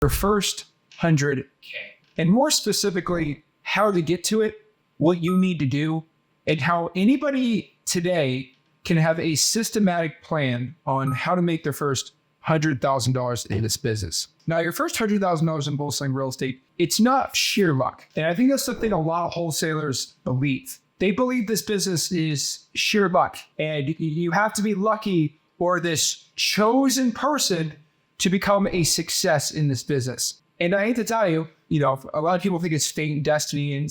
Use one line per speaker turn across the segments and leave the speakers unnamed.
your first 100K. And more specifically, how to get to it, what you need to do, and how anybody today can have a systematic plan on how to make their first $100,000 in this business. Now, your first $100,000 in wholesaling real estate, it's not sheer luck. And I think that's the thing a lot of wholesalers believe. They believe this business is sheer luck, and you have to be lucky or this chosen person to become a success in this business. And I hate to tell you, a lot of people think it's fate and destiny, and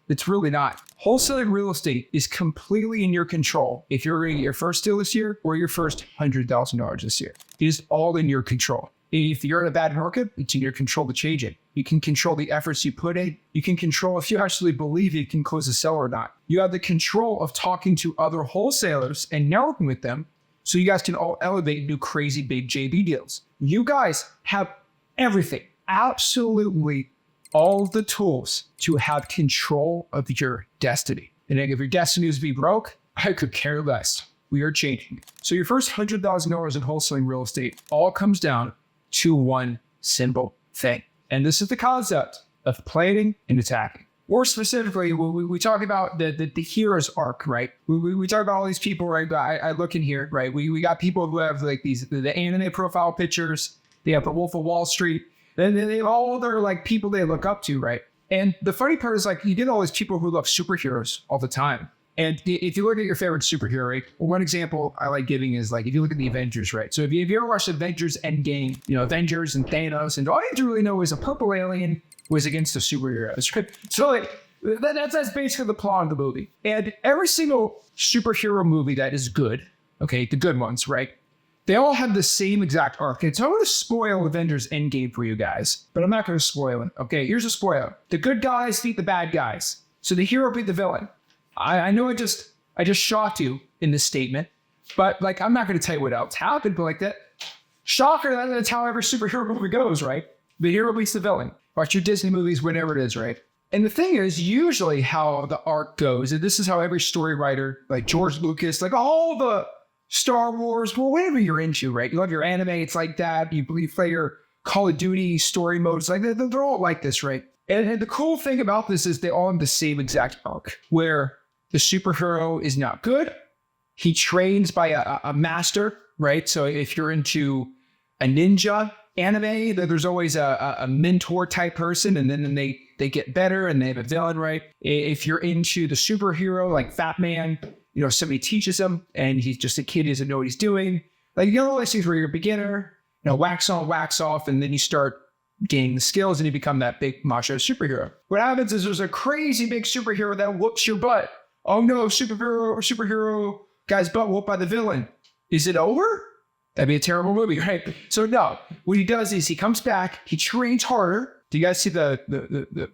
it's really not. Wholesaling real estate is completely in your control. If you're going to get your first deal this year or your first $100,000 this year, it is all in your control. If you're in a bad market, it's in your control to change it. You can control the efforts you put in. You can control if you actually believe you can close a sale or not. You have the control of talking to other wholesalers and networking with them so you guys can all elevate and do crazy big JV deals. You guys have everything, absolutely all the tools to have control of your destiny. And if your destiny is to be broke, I could care less. We are changing. So your first $100,000 in wholesaling real estate all comes down to one simple thing. And this is the concept of planning and attacking. More specifically, we talk about the hero's arc, right? We talk about all these people, right? I look in here, right? We got people who have like the anime profile pictures. They have the Wolf of Wall Street. Then they all they're like people they look up to, right? And the funny part is like you get all these people who love superheroes all the time. And if you look at your favorite superhero, right? One example I like giving is like if you look at the Avengers, right? So if you ever watched Avengers Endgame, Avengers and Thanos, and all you have to really know is a purple alien was against the superheroes, right? So like that's basically the plot of the movie. And every single superhero movie that is good, okay, the good ones, right? They all have the same exact arc. And so I'm going to spoil Avengers Endgame for you guys, but I'm not going to spoil it. Okay, here's a spoiler. The good guys beat the bad guys. So the hero beat the villain. I know I just shocked you in this statement, but like I'm not going to tell you what else happened, but like that, shocker, that's how every superhero movie goes, right? The hero beats the villain. Watch your Disney movies, whenever it is, right? And the thing is, usually how the arc goes, and this is how every story writer, like George Lucas, like all the Star Wars, well, whatever you're into, right? You love your anime, it's like that. You play your Call of Duty story modes, like they're all like this, right? And the cool thing about this is they all have the same exact arc, where the superhero is not good. He trains by a master, right? So if you're into a ninja anime, there's always a mentor type person, and then they get better and they have a villain, right? If you're into the superhero, like Fat Man, somebody teaches him and he's just a kid, he doesn't know what he's doing. Like, all these things where you're a beginner, wax on, wax off, and then you start gaining the skills and you become that big macho superhero. What happens is there's a crazy big superhero that whoops your butt. Oh no, superhero guy's butt whooped by the villain. Is it over? That'd be a terrible movie, right? So no, what he does is he comes back, he trains harder. Do you guys see the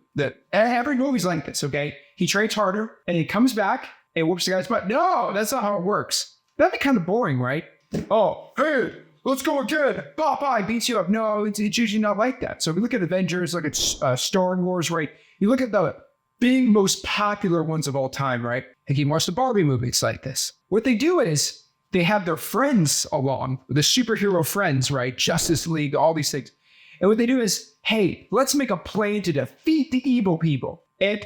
every movie's like this, okay? He trains harder and he comes back and whoops the guy's butt. No, that's not how it works. That'd be kind of boring, right? Oh, hey, let's go again. Bye, beats you up. No, it's usually not like that. So if we look at Avengers, look at Star Wars, right? You look at the big, most popular ones of all time, right? Like you watch the Barbie movie, it's like this. What they do is they have their friends along, the superhero friends, right? Justice League, all these things. And what they do is, hey, let's make a plan to defeat the evil people. And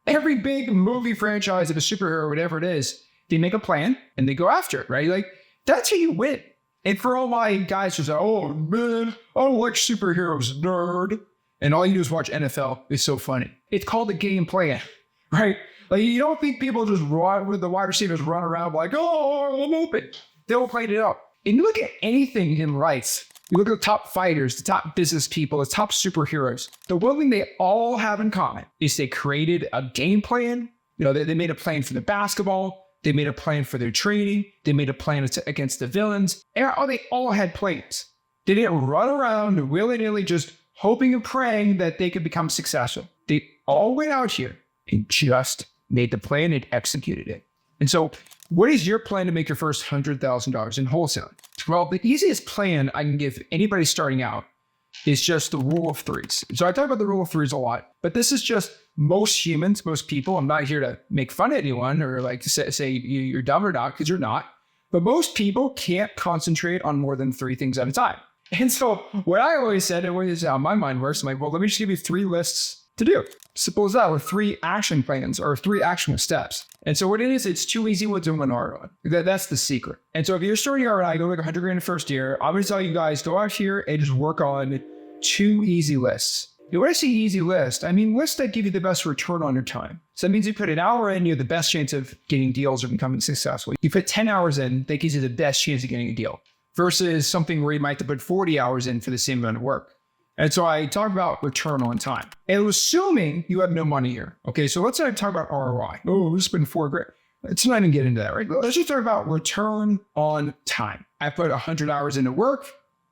every big movie franchise of a superhero, whatever it is, they make a plan and they go after it, right? Like, that's how you win. And for all my guys who say, oh man, I don't like superheroes, nerd. And all you do is watch NFL. It's so funny. It's called a game plan, right? Like, you don't think people just run with the wide receivers run around like, oh, I'm open. They'll play it up. And you look at anything in life, you look at the top fighters, the top business people, the top superheroes. The one thing they all have in common is they created a game plan. They made a plan for the basketball. They made a plan for their training. They made a plan against the villains. They all had plans. They didn't run around willy-nilly just hoping and praying that they could become successful. They all went out here and just made the plan and executed it. And so what is your plan to make your first $100,000 in wholesaling? Well, the easiest plan I can give anybody starting out is just the rule of threes. So I talk about the rule of threes a lot, but this is just most humans, most people. I'm not here to make fun of anyone or like say you're dumb or not, because you're not. But most people can't concentrate on more than three things at a time. And so what I always said, and what is how my mind works, I'm like, well, let me just give you 3 lists to do. Simple as that, with 3 action plans or 3 actionable steps. And so what it is, it's 2 easy ones and 1 hard one. That's the secret. And so if you're starting out right, go like 100 grand the first year, I'm going to tell you guys, go out here and just work on 2 easy lists. When I say easy list, I mean lists that give you the best return on your time. So that means you put an hour in, you have the best chance of getting deals or becoming successful. You put 10 hours in, that gives you the best chance of getting a deal. Versus something where you might have to put 40 hours in for the same amount of work. And so I talk about return on time. And assuming you have no money here. Okay, so let's say I talk about ROI. Oh, we'll spend $4 grand. Let's not even get into that, right? Let's just talk about return on time. I put 100 hours into work.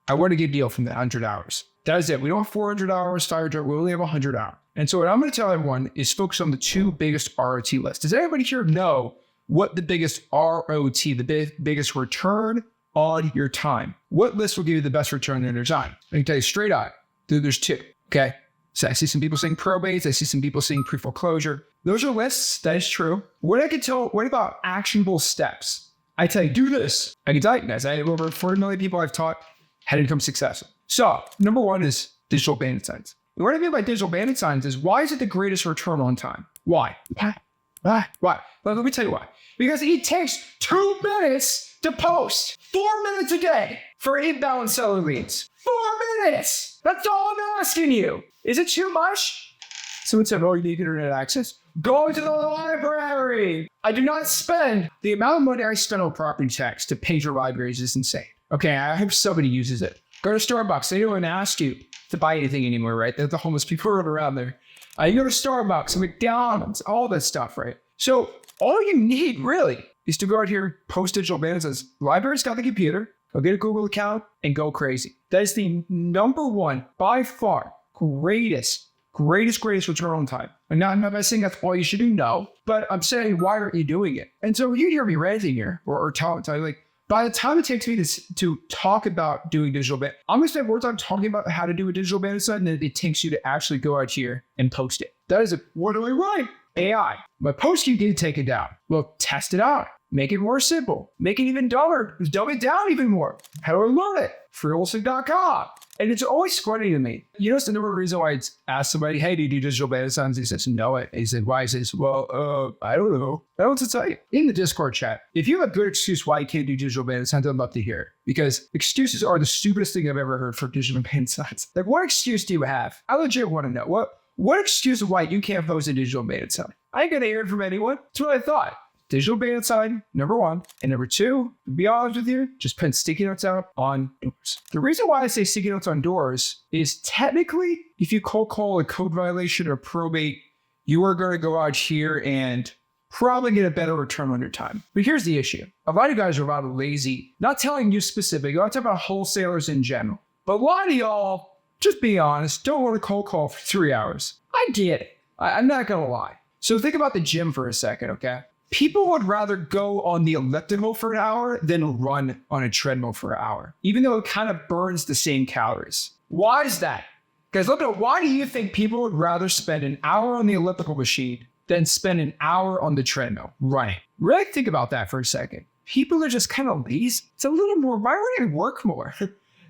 I want to get a deal from that 100 hours. That is it. We don't have 400 hours, we only have 100 hours. And so what I'm going to tell everyone is focus on the 2 biggest ROT lists. Does everybody here know what the biggest ROT, the biggest return on your time? What list will give you the best return on your time? I can tell you straight out, there's 2, okay? So I see some people saying probates. I see some people saying pre-foreclosure. Those are lists. That is true. What about actionable steps? I tell you, do this. I can tell you guys, I have over 40 million people I've taught how to become successful. So number 1 is digital bandit signs. What I mean by digital bandit signs is, why is it the greatest return on time? Why? Why? Well, let me tell you why. Because it takes 2 minutes to post, 4 minutes a day for inbound seller leads. 4 minutes. That's all I'm asking you. Is it too much? Someone said, oh, you need internet access. Go to the library. I do not spend the amount of money I spend on property tax to pay your libraries is insane. Okay, I hope somebody uses it. Go to Starbucks. They don't ask you to buy anything anymore, right? They're the homeless people running around there. You go to Starbucks, McDonald's, all that stuff, right? So all you need really is to go out here, post digital bandit signs. Library's got the computer. Go get a Google account and go crazy. That is the number 1, by far, greatest return on time. And now, I'm not saying that's all you should do, no. But I'm saying, why aren't you doing it? And so you hear me ranting here, or tell you, like, by the time it takes me to talk about doing digital bandit, I'm going to spend more time talking about how to do a digital bandit sign than it takes you to actually go out here and post it. That is what do I write? AI. My post you did take it down. Well, test it out. Make it more simple. Make it even dumber. Dumb it down even more. How do I learn it? Wholesaling.com. And it's always funny to me. You know, it's the number of reason why I asked somebody, hey, do you do digital bandit signs? He says, no. He said, why? He says, well, I don't know. I don't know what to tell you. In the Discord chat, if you have a good excuse why you can't do digital bandit signs, I'd love to hear it. Because excuses are the stupidest thing I've ever heard for digital bandit signs. Like, what excuse do you have? I legit want to know. What excuse of why you can't post a digital bandit sign? I ain't going to hear it from anyone. That's what I thought. Digital bandit sign, number 1. And number 2, to be honest with you, just print sticky notes out on doors. The reason why I say sticky notes on doors is technically, if you cold call a code violation or probate, you are going to go out here and probably get a better return on your time. But here's the issue. A lot of guys are a lot of lazy, not telling you specific, I'm talking about wholesalers in general. But a lot of y'all, just be honest, don't want to cold call for 3 hours. I get it. I'm not going to lie. So think about the gym for a second, okay? People would rather go on the elliptical for an hour than run on a treadmill for an hour, even though it kind of burns the same calories. Why is that? Guys, look at why do you think people would rather spend an hour on the elliptical machine than spend an hour on the treadmill running? Really think about that for a second. People are just kind of lazy. It's a little more, why would you work more?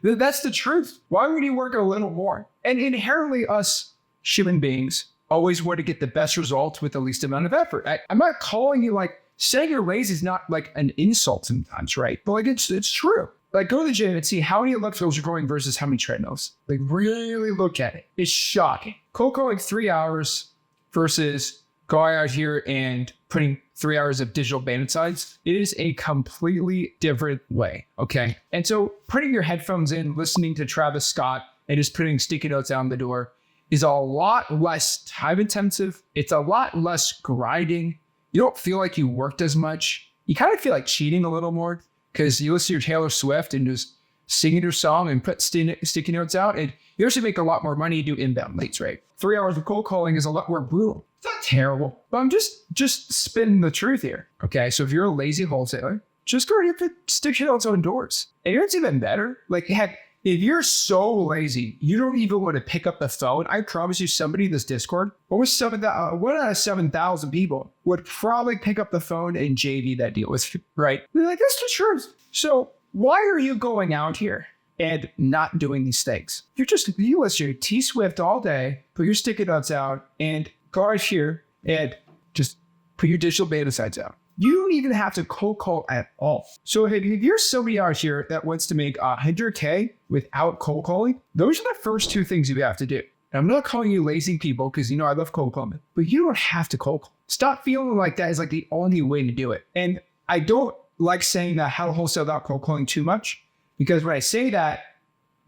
That's the truth. Why would you work a little more? And inherently us human beings always want to get the best results with the least amount of effort. I'm not calling you, like, saying you're lazy is not like an insult sometimes, right? But like it's true. Like, go to the gym and see how many ellipticals you're going versus how many treadmills. Like, really look at it. It's shocking. Cold calling 3 hours versus going out here and putting 3 hours of digital bandit signs. It is a completely different way, okay? And so putting your headphones in, listening to Travis Scott, and just putting sticky notes out the door is a lot less time intensive. It's a lot less grinding. You don't feel like you worked as much. You kind of feel like cheating a little more because you listen to your Taylor Swift and just singing your song and put sticky notes out, and you actually make a lot more money to do inbound leads, right? 3 hours of cold calling is a lot more brutal. It's not terrible, but I'm just spinning the truth here. Okay, so if you're a lazy wholesaler, just go ahead and put sticky notes on doors. And it's even better. Like, heck, if you're so lazy, you don't even want to pick up the phone, I promise you somebody in this Discord, one out of 7,000 people would probably pick up the phone and JV that deal with you, right? They're like, that's the truth. So why are you going out here and not doing these things. You list your T-Swift all day, put your sticky notes out, and go right here and just put your digital beta sites out. You don't even have to cold call at all. So if you're somebody out here that wants to make $100K without cold calling, those are the first two things you have to do. And I'm not calling you lazy people because, I love cold calling, but you don't have to cold call. Stop feeling like that is like the only way to do it. And I don't like saying that how to wholesale without cold calling too much, because when I say that,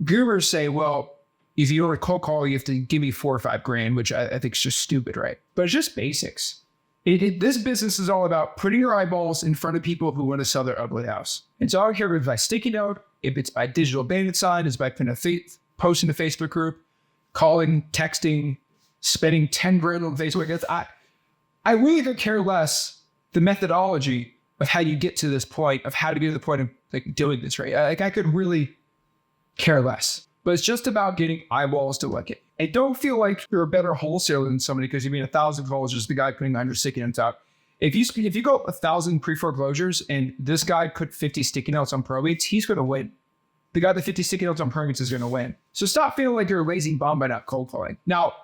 gurus say, well, if you want to cold call, you have to give me $4 or $5 grand, which I think is just stupid, right? But it's just basics. This business is all about putting your eyeballs in front of people who want to sell their ugly house. And so I don't care if it's by sticky note, if it's by digital beta sign, it's by putting a post in the Facebook group, calling, texting, spending 10 grand on Facebook. I really could care less the methodology of how you get to this point, of how to get to the point of like doing this, right? I could really care less. But it's just about getting eyeballs to look it. And don't feel like you're a better wholesaler than somebody because you mean 1,000 calls, just the guy putting 100 sticky notes out. If you go 1,000 pre-foreclosures and this guy put 50 sticky notes on probates, he's going to win. The guy with 50 sticky notes on probates is going to win. So stop feeling like you're a lazy bum by not cold calling. Now,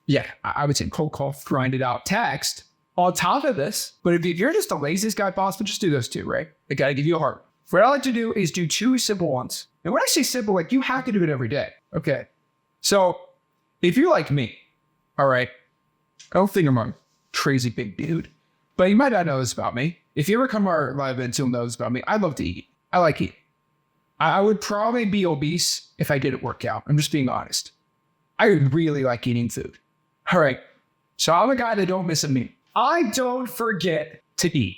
yeah, I would say cold call, grind it out, text on top of this. But if you're just the laziest guy possible, just do those two, right? I got to give you a heart. What I like to do is do two simple ones. And when I say simple, like you have to do it every day. Okay. So if you're like me, all right, I don't think I'm a crazy big dude, but you might not know this about me. If you ever come to our live events, you'll know this about me. I love to eat. I like eating. I would probably be obese if I didn't work out. I'm just being honest. I really like eating food. All right. So I'm a guy that don't miss a meal. I don't forget to eat.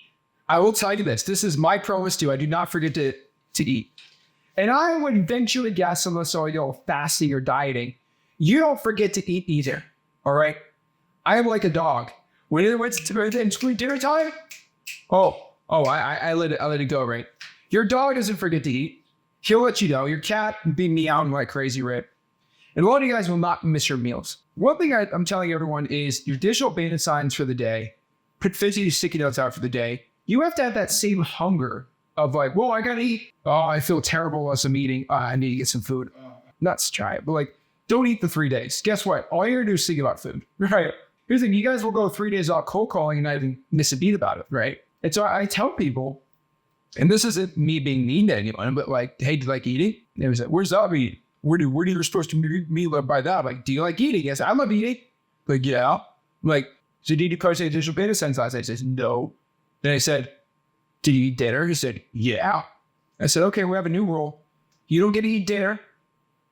I will tell you this. This is my promise to you. I do not forget to eat. And I would venture to guess, unless you're fasting or dieting, you don't forget to eat either. All right? I am like a dog. When it's dinner time, I let it go, right? Your dog doesn't forget to eat. He'll let you know. Your cat be meowing like crazy, right? And a lot of you guys will not miss your meals. One thing I'm telling everyone is your digital beta signs for the day, put 50 sticky notes out for the day. You have to have that same hunger of like, whoa, I gotta eat. Oh, I feel terrible as I'm eating. I need to get some food. Nuts, try it. But like, don't eat the 3 days. Guess what? All you're gonna do is think about food, right? Here's the thing. You guys will go 3 days out cold calling and not even miss a beat about it, right? And so I tell people, and this isn't me being mean to anyone, but like, hey, do you like eating? And they was like, where's that meat? Where do you supposed to me live by that? I'm like, do you like eating? Yes, I love eating. Like, yeah. I'm like, so did you post a digital beta signs last night? I said, no. Then I said, did you eat dinner? He said, yeah. I said, okay, we have a new rule. You don't get to eat dinner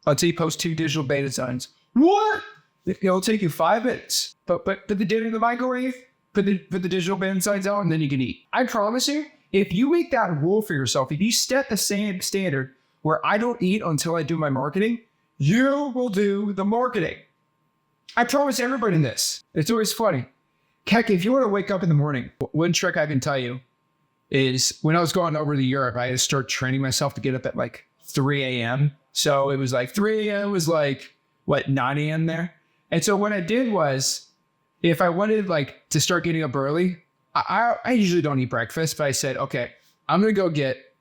until you post 2 digital beta signs. What? It'll take you 5 minutes. But put the dinner in the microwave, put the digital beta signs out, and then you can eat. I promise you, if you make that rule for yourself, if you set the same standard where I don't eat until I do my marketing, you will do the marketing. I promise everybody this. It's always funny. Heck, if you want to wake up in the morning, one trick I can tell you is when I was going over to Europe, I had to start training myself to get up at like 3 a.m. So it was like 3 a.m. was like, 9 a.m. there? And so what I did was, if I wanted like to start getting up early, I usually don't eat breakfast, but I said, okay, I'm going to go get,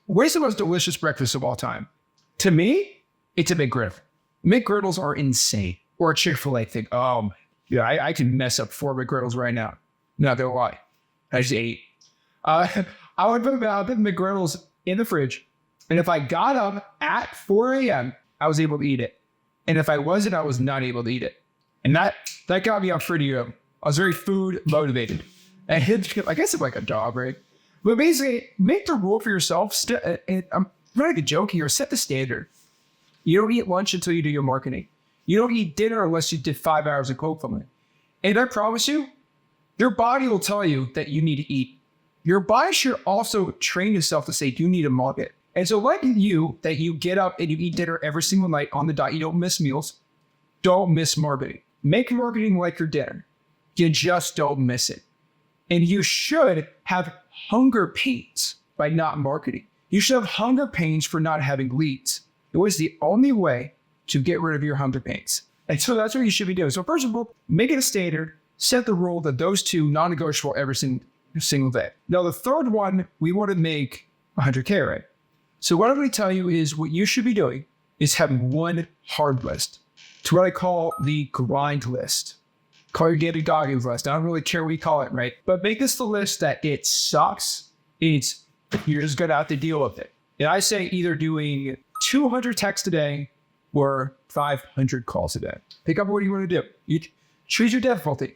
what is the most delicious breakfast of all time? To me, it's a McGriddle. McGriddles are insane. Or a Chick-fil-A thing. Yeah, I can mess up 4 McGriddles right now. Not gonna lie. I just ate. I would put the McGriddles in the fridge. And if I got up at 4 a.m., I was able to eat it. And if I wasn't, I was not able to eat it. And that got me up pretty early. I was very food motivated. And I guess it's like a dog, right? But basically, make the rule for yourself. And I'm not even joking here. Set the standard. You don't eat lunch until you do your marketing. You don't eat dinner unless you did 5 hours of cold calling. And I promise you, your body will tell you that you need to eat. Your body should also train yourself to say, you need to market. And so like you, that you get up and you eat dinner every single night on the dot, you don't miss meals, don't miss marketing. Make marketing like your dinner. You just don't miss it. And you should have hunger pains by not marketing. You should have hunger pains for not having leads. It was the only way to get rid of your hunger pains. And so that's what you should be doing. So first of all, make it a standard, set the rule that those 2 non-negotiable every single day. Now the third one, we want to make 100K, right? So what I'm going to tell you is what you should be doing is having one hard list. It's what I call the grind list. Call your daily doggy list. I don't really care what you call it, right? But make this the list that it sucks. You're just going to have to deal with it. And I say either doing 200 texts a day or 500 calls a day. Pick up what you want to do. You choose your difficulty.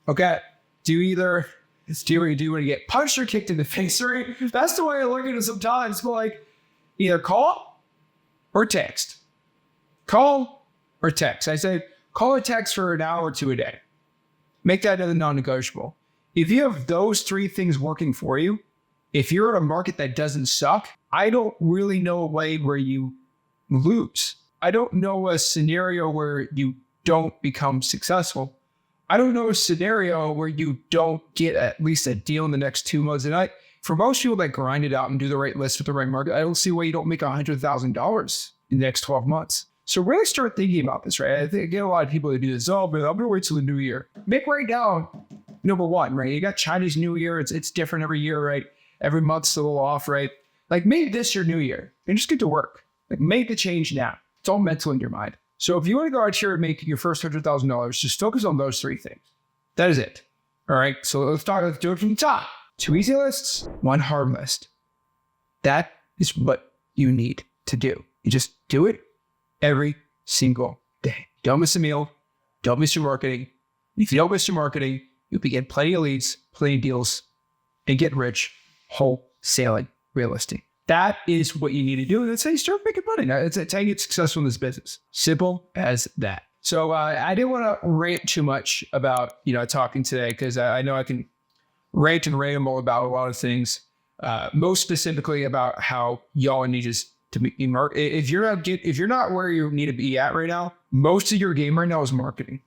Okay. Do you want to get punched or kicked in the face? Right? That's the way I look at it sometimes. But like, either call or text. Call or text. I say call or text for an hour or two a day. Make that a non-negotiable. If you have those three things working for you, if you're in a market that doesn't suck, I don't really know a way where you lose. I don't know a scenario where you don't become successful. I don't know a scenario where you don't get at least a deal in the next 2 months. And for most people that grind it out and do the right list with the right market, I don't see why you don't make $100,000 in the next 12 months. So really start thinking about this, right? I think I get a lot of people that do this. Oh, but I'm going to wait till the new year. Make right now, number one, right? You got Chinese New Year. It's different every year, right? Every month's a little off, right? Like make this your new year and just get to work. Like make the change now. It's all mental in your mind. So if you want to go out here and make your first $100,000, just focus on those three things. That is it. All right. So let's do it from the top. 2 easy lists, 1 hard list. That is what you need to do. You just do it every single day. Don't miss a meal. Don't miss your marketing. If you don't miss your marketing, you'll be getting plenty of leads, plenty of deals, and get rich wholesaling real estate. That is what you need to do. That's how you start making money. That's how you get successful in this business. Simple as that. So I didn't want to rant too much about, talking today because I know I can rant and ramble about a lot of things. Most specifically about how y'all need to be market. If you're not where you need to be at right now, most of your game right now is marketing.